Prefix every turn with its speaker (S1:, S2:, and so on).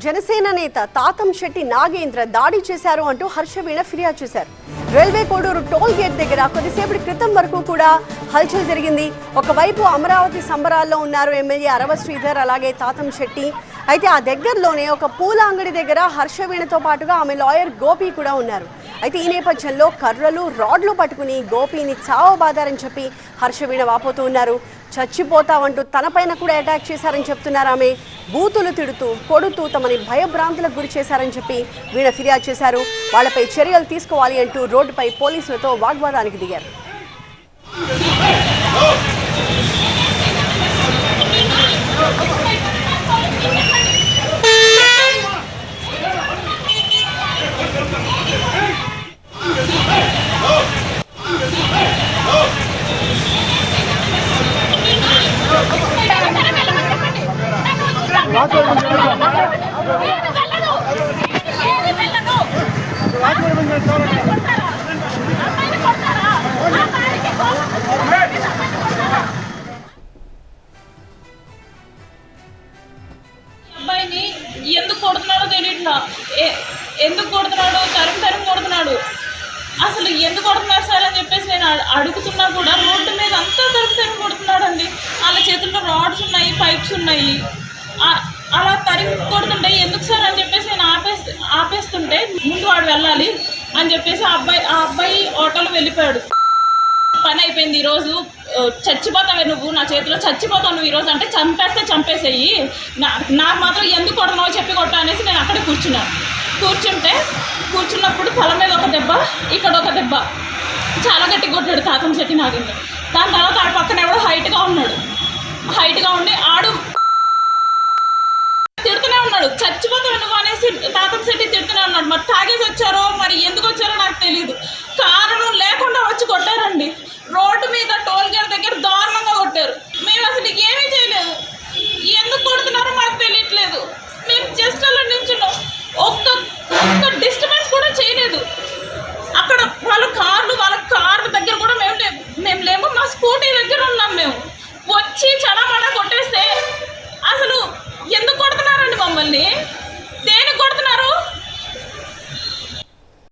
S1: జనసేన నేత తాతం శెట్టి నాగేంద్ర దాడి చేశారు అంటూ హర్షవీణ ఫిర్యాదు చేశారు. రైల్వే కోడూరు టోల్ గేట్ దగ్గర కొద్దిసేపటి క్రితం వరకు కూడా హల్చల్ జరిగింది. ఒకవైపు అమరావతి సంబరాల్లో ఉన్నారు ఎమ్మెల్యే అరవ శ్రీధర్, అలాగే తాతం శెట్టి. అయితే ఆ దగ్గరలోనే ఒక పూల అంగడి దగ్గర హర్షవీణతో పాటుగా ఆమె లాయర్ గోపి కూడా ఉన్నారు. అయితే ఈ నేపథ్యంలో కర్రలు రాడ్లు పట్టుకుని గోపిని చావబాదారని చెప్పి హర్షవీణ వాపోతూ ఉన్నారు. చచ్చిపోతావంటూ తనపైన కూడా అటాక్ చేశారని చెప్తున్నారు ఆమె. బూతులు తిడుతూ కొడుతూ తమని భయభ్రాంతులకు గురి చేశారని చెప్పి వీణ ఫిర్యాదు చేశారు. వాళ్లపై చర్యలు తీసుకోవాలి అంటూ రోడ్డుపై పోలీసులతో వాగ్వాదానికి దిగారు.
S2: అబ్బాయిని ఎందుకు కొడుతున్నాడో తెలియట్లా, ఎందుకు కొడుతున్నాడు, తరం కొడుతున్నాడు, అసలు ఎందుకు కొడుతున్నారు సార్ అని చెప్పేసి నేను అడుగుతున్నా కూడా రోడ్డు మీద అంతా తరం కొడుతున్నాడండి. వాళ్ళ చేతుల్లో రాడ్స్ ఉన్నాయి, పైప్స్ ఉన్నాయి. అలా తరిమి కొడుతుంటే ఎందుకు సార్ అని చెప్పేసి నేను ఆపేస్తుంటే ముందు వాడు వెళ్ళాలి అని చెప్పేసి ఆ అబ్బాయి ఆటోలో వెళ్ళిపోయాడు. పని అయిపోయింది, ఈరోజు చచ్చిపోతావే నువ్వు, నా చేతిలో చచ్చిపోతావు నువ్వు ఈరోజు అంటే చంపేస్తే చంపేసేయి, నాకు మాత్రం ఎందుకు కొడతావు చెప్పి కొట్ట అనేసి నేను అక్కడే కూర్చున్నప్పుడు తల మీద ఒక దెబ్బ, ఇక్కడ ఒక దెబ్బ, చాలా గట్టిగా కొట్టాడు తాతం శెట్టి నాగేంద్ర. దాని తర్వాత ఆడ పక్కన ఎవడో హైట్గా ఉండి ఆడు తిడుతూనే ఉన్నాడు, చచ్చిపోతావు నువ్వు అనేసి తాతం శెట్టి తిడుతూనే ఉన్నాడు. మరి తాగేసి వచ్చారో మరి ఎందుకు వచ్చారో నాకు తెలియదు, కారణం